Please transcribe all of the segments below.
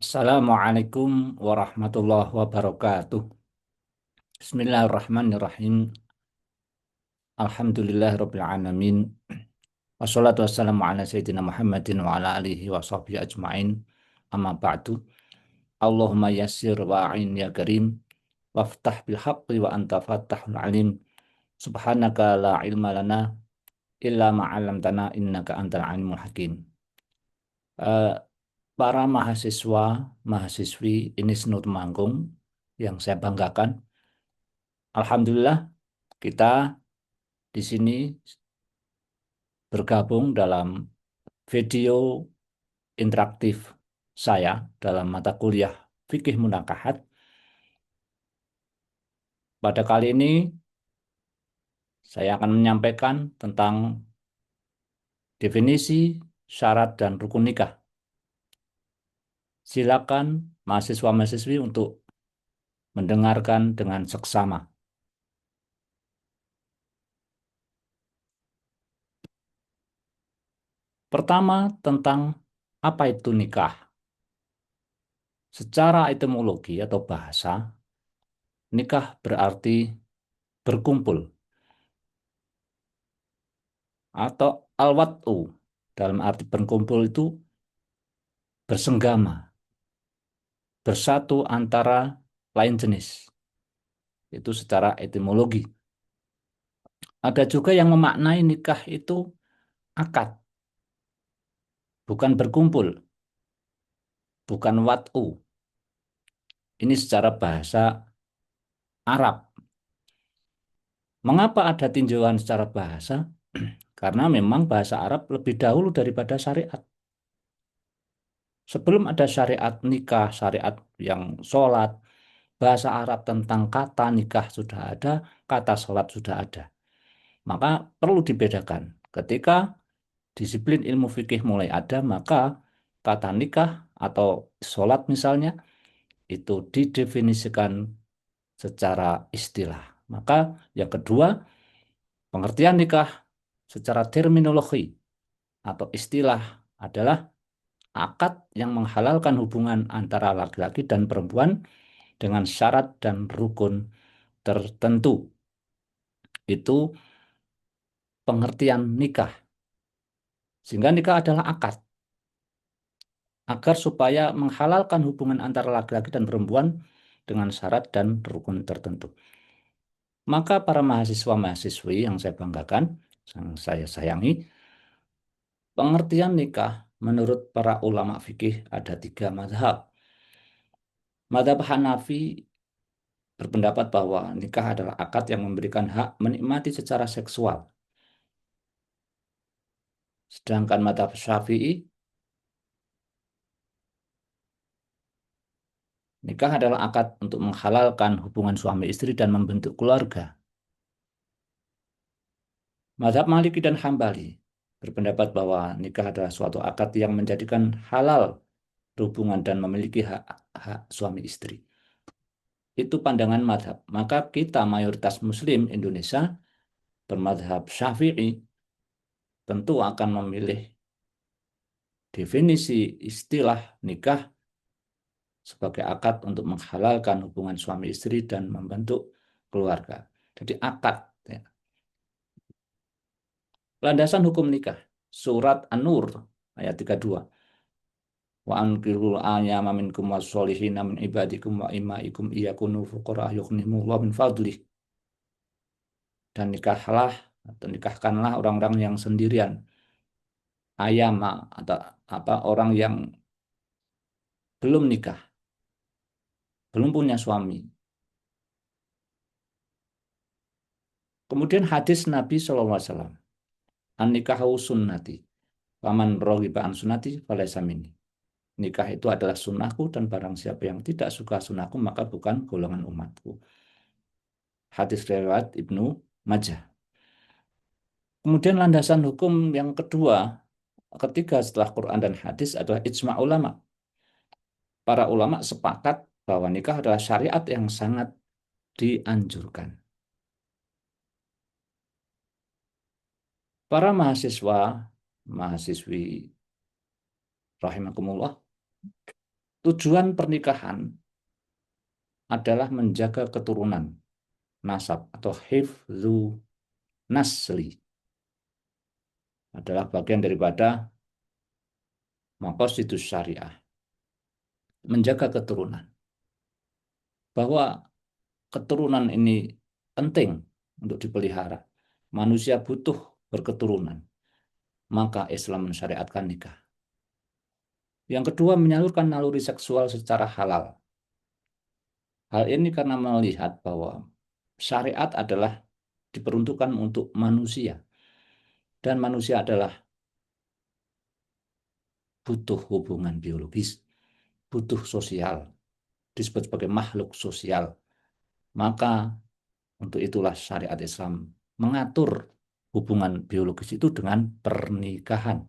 Assalamualaikum warahmatullahi wabarakatuh. Bismillahirrahmanirrahim. Alhamdulillahirabbil alamin. Wassalatu wassalamu ala sayyidina Muhammadin wa ala alihi wa sahbihi ajmain. Amma ba'du. Allahumma yassir wa'in ya karim. Waftah bil haqqi wa anta fattahul alim. Subhanaka la ilma lana illa ma 'allamtana innaka antal alimul hakim. Eh, para mahasiswa, mahasiswi ini Senur Temanggung yang saya banggakan. Alhamdulillah kita di sini bergabung dalam video interaktif saya dalam mata kuliah Fikih Munakahat. Pada kali ini saya akan menyampaikan tentang definisi, syarat, dan rukun nikah. Silakan mahasiswa-mahasiswi untuk mendengarkan dengan seksama. Pertama, tentang apa itu nikah. Secara etimologi atau bahasa, nikah berarti berkumpul atau al-wat'u. Dalam arti berkumpul itu bersenggama, bersatu antara lain jenis. Itu secara etimologi. Ada juga yang memaknai nikah itu akad, bukan berkumpul, bukan wat'u. Ini secara bahasa Arab. Mengapa ada tinjauan secara bahasa? Karena memang bahasa Arab lebih dahulu daripada syariat. Sebelum ada syariat nikah, syariat yang sholat, bahasa Arab tentang kata nikah sudah ada, kata sholat sudah ada. Maka perlu dibedakan. Ketika disiplin ilmu fikih mulai ada, maka kata nikah atau sholat misalnya, itu didefinisikan secara istilah. Maka yang kedua, pengertian nikah secara terminologi atau istilah adalah akad yang menghalalkan hubungan antara laki-laki dan perempuan dengan syarat dan rukun tertentu. Itu pengertian nikah. Sehingga nikah adalah akad. Agar supaya menghalalkan hubungan antara laki-laki dan perempuan dengan syarat dan rukun tertentu. Maka para mahasiswa-mahasiswi yang saya banggakan, yang saya sayangi, pengertian nikah menurut para ulama fikih ada 3 mazhab. Mazhab Hanafi berpendapat bahwa nikah adalah akad yang memberikan hak menikmati secara seksual. Sedangkan mazhab Syafi'i, nikah adalah akad untuk menghalalkan hubungan suami istri dan membentuk keluarga. Mazhab Maliki dan Hambali berpendapat bahwa nikah adalah suatu akad yang menjadikan halal hubungan dan memiliki hak suami istri. Itu pandangan mazhab. Maka kita mayoritas Muslim Indonesia bermadhab Syafi'i tentu akan memilih definisi istilah nikah sebagai akad untuk menghalalkan hubungan suami istri dan membentuk keluarga. Jadi akad. Ya. Landasan hukum nikah. Surat An-Nur ayat 32. Wa ankirul ayama minkum was-solihina min ibadikum wa imaikum iyakunu fuqara yughnihimullahu min fadlih. Dan nikahlah atau nikahkanlah orang-orang yang sendirian. Ayama atau apa orang yang belum nikah, belum punya suami. Kemudian hadis Nabi SAW. An-nikahu sunnati. Faman raghiba an sunnati falaysa minni. Nikah itu adalah sunnahku dan barang siapa yang tidak suka sunnahku maka bukan golongan umatku. Hadis riwayat Ibnu Majah. Kemudian landasan hukum yang kedua, ketiga setelah Quran dan hadis adalah ijma ulama. Para ulama sepakat bahwa nikah adalah syariat yang sangat dianjurkan. Para mahasiswa, mahasiswi rahimakumullah, Tujuan pernikahan adalah menjaga keturunan nasab atau hifzu nasli, adalah bagian daripada maqasidus syariah, menjaga keturunan. Bahwa keturunan ini penting untuk dipelihara. Manusia butuh berketurunan, maka Islam mensyariatkan nikah. Yang kedua, menyalurkan naluri seksual secara halal. Hal ini karena melihat bahwa syariat adalah diperuntukkan untuk manusia, dan manusia adalah butuh hubungan biologis, butuh sosial, disebut sebagai makhluk sosial. Maka untuk itulah syariat Islam mengatur hubungan biologis itu dengan pernikahan.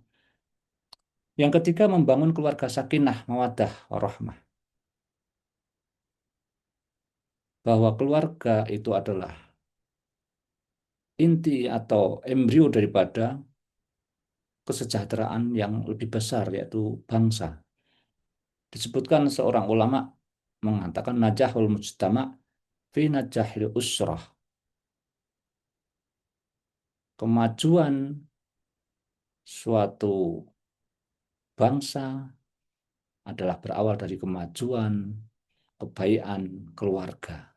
Yang ketiga, membangun keluarga sakinah, mawaddah, warahmah. Bahwa keluarga itu adalah inti atau embrio daripada kesejahteraan yang lebih besar, yaitu bangsa. Disebutkan seorang ulama mengatakan najahul mujtama' fi najahil usrah. Kemajuan suatu bangsa adalah berawal dari kemajuan, kebaikan keluarga.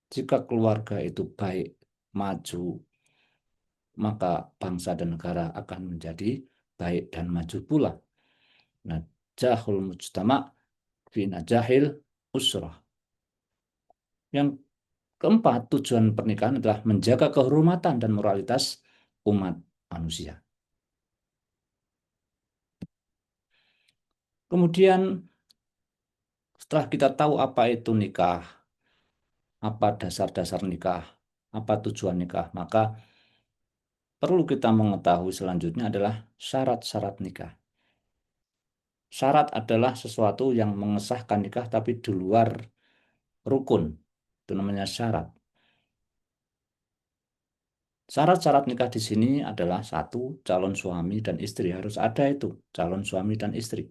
Jika keluarga itu baik, maju, maka bangsa dan negara akan menjadi baik dan maju pula. Najahul mujtama' fi najahil usrah. Yang keempat, tujuan pernikahan adalah menjaga kehormatan dan moralitas umat manusia. Kemudian setelah kita tahu apa itu nikah, apa dasar-dasar nikah, apa tujuan nikah, maka perlu kita mengetahui selanjutnya adalah syarat-syarat nikah. Syarat adalah sesuatu yang mengesahkan nikah tapi di luar rukun. Itu namanya syarat. Syarat-syarat nikah di sini adalah satu, calon suami dan istri. Harus ada itu, calon suami dan istri.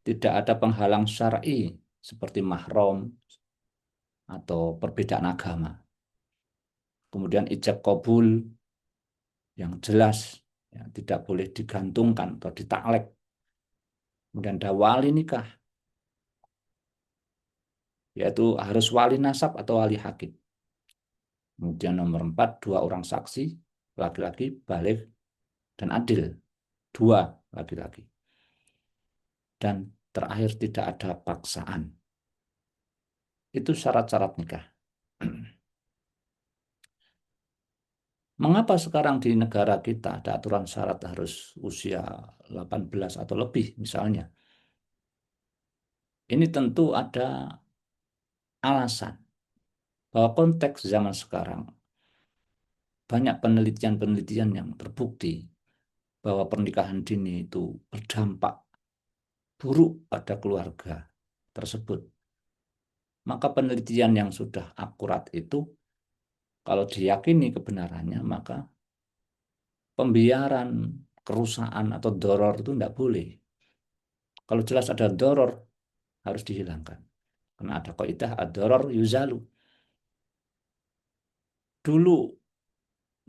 Tidak ada penghalang syar'i seperti mahram atau perbedaan agama. Kemudian ijab kabul yang jelas, ya, tidak boleh digantungkan atau ditaklek. Kemudian ada wali nikah, yaitu harus wali nasab atau wali hakim. Kemudian nomor 4, 2 orang saksi, laki-laki, baligh, dan adil. 2 laki-laki. Dan terakhir tidak ada paksaan. Itu syarat-syarat nikah. Mengapa sekarang di negara kita ada aturan syarat harus usia 18 atau lebih misalnya? Ini tentu ada alasan bahwa konteks zaman sekarang banyak penelitian-penelitian yang terbukti bahwa pernikahan dini itu berdampak buruk pada keluarga tersebut. Maka penelitian yang sudah akurat itu, kalau diyakini kebenarannya, maka pembiaran, kerusakan atau doror itu tidak boleh. Kalau jelas ada doror, harus dihilangkan. Karena ada kaidah ad-doror yuzalu. Dulu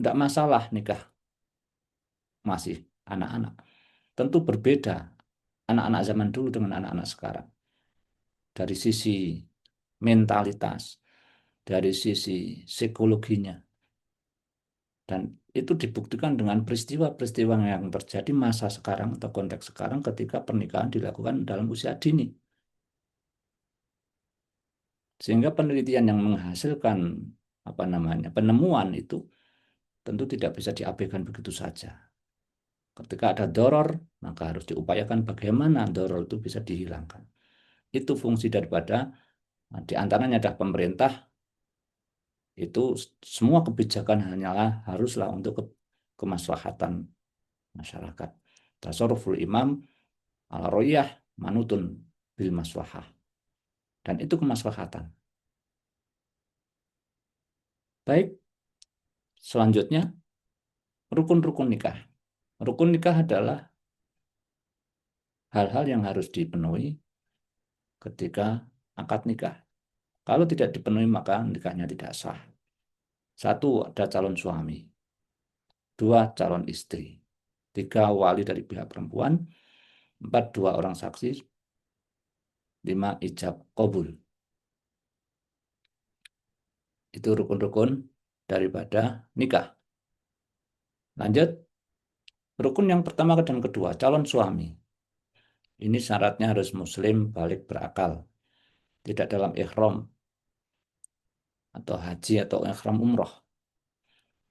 tidak masalah nikah masih anak-anak. Tentu berbeda anak-anak zaman dulu dengan anak-anak sekarang. Dari sisi mentalitas, dari sisi psikologinya. Dan itu dibuktikan dengan peristiwa-peristiwa yang terjadi masa sekarang atau konteks sekarang ketika pernikahan dilakukan dalam usia dini. Sehingga penelitian yang menghasilkan penemuan itu tentu tidak bisa diabaikan begitu saja. Ketika ada doror, maka harus diupayakan bagaimana doror itu bisa dihilangkan. Itu fungsi daripada, di antaranya adalah pemerintah, itu semua kebijakan hanyalah haruslah untuk kemaslahatan masyarakat. Tasarruful imam ala royah manutun bil maslahah. Dan itu kemaslahatan. Baik, selanjutnya rukun-rukun nikah. Rukun nikah adalah hal-hal yang harus dipenuhi ketika akad nikah. Kalau tidak dipenuhi maka nikahnya tidak sah. Satu, ada calon suami. Dua, calon istri. Tiga, wali dari pihak perempuan. Empat, dua orang saksi. Lima, ijab kabul. Itu rukun-rukun daripada nikah. Lanjut, rukun yang pertama dan kedua, calon suami. Ini syaratnya harus muslim, balik berakal. Tidak dalam ihram atau haji atau ihram umroh.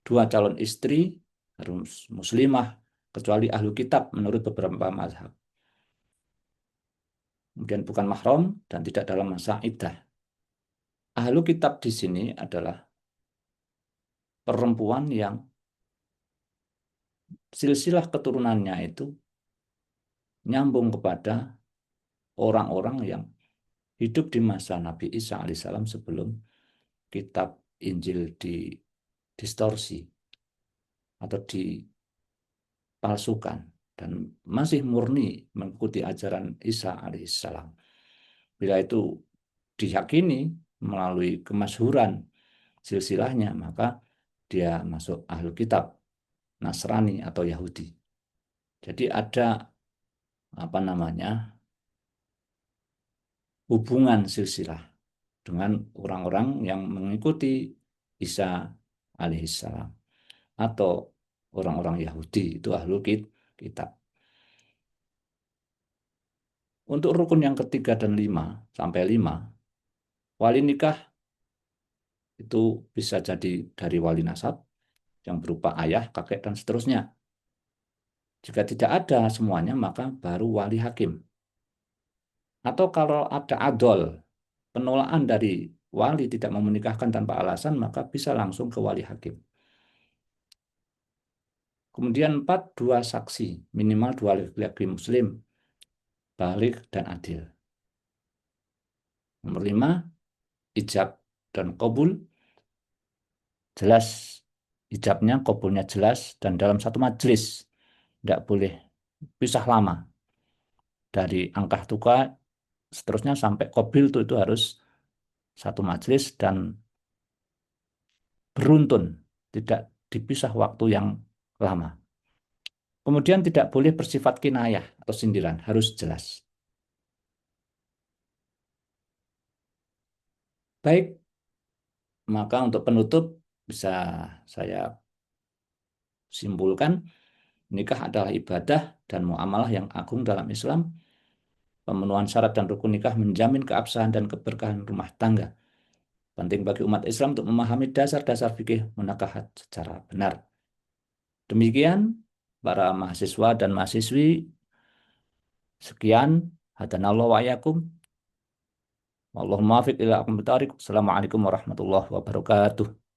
Dua, calon istri harus muslimah, kecuali ahlu kitab menurut beberapa mazhab. Kemudian bukan mahram dan tidak dalam masa iddah. Ahlu kitab di sini adalah perempuan yang silsilah keturunannya itu nyambung kepada orang-orang yang hidup di masa Nabi Isa alaihissalam sebelum kitab Injil didistorsi atau dipalsukan dan masih murni mengikuti ajaran Isa alaihissalam. Bila itu diyakini melalui kemasyhuran silsilahnya, maka dia masuk ahlul kitab, Nasrani atau Yahudi. Jadi ada apa namanya hubungan silsilah dengan orang-orang yang mengikuti Isa alaihissalam atau orang-orang Yahudi itu ahlul kitab. Untuk rukun yang ketiga dan lima sampai lima, wali nikah itu bisa jadi dari wali nasab yang berupa ayah, kakek, dan seterusnya. Jika tidak ada semuanya, maka baru wali hakim. Atau kalau ada adol, penolakan dari wali tidak mau menikahkan tanpa alasan, maka bisa langsung ke wali hakim. Kemudian empat, dua saksi, minimal dua laki-laki muslim, balik dan adil. Nomor lima, ijab dan kabul, jelas ijabnya, kabulnya jelas, dan dalam satu majelis, tidak boleh pisah lama. Dari angkah tukar, seterusnya sampai kabul itu harus satu majelis dan beruntun, tidak dipisah waktu yang lama. Kemudian tidak boleh bersifat kinayah atau sindiran, harus jelas. Baik, maka untuk penutup bisa saya simpulkan, nikah adalah ibadah dan muamalah yang agung dalam Islam. Pemenuhan syarat dan rukun nikah menjamin keabsahan dan keberkahan rumah tangga. Penting bagi umat Islam untuk memahami dasar-dasar fikih menakahat secara benar. Demikian para mahasiswa dan mahasiswi, sekian, hadanallahu wa iyyakum. Wallahul muwaffiq ila aqwamit thoriq. Assalamualaikum warahmatullahi wabarakatuh.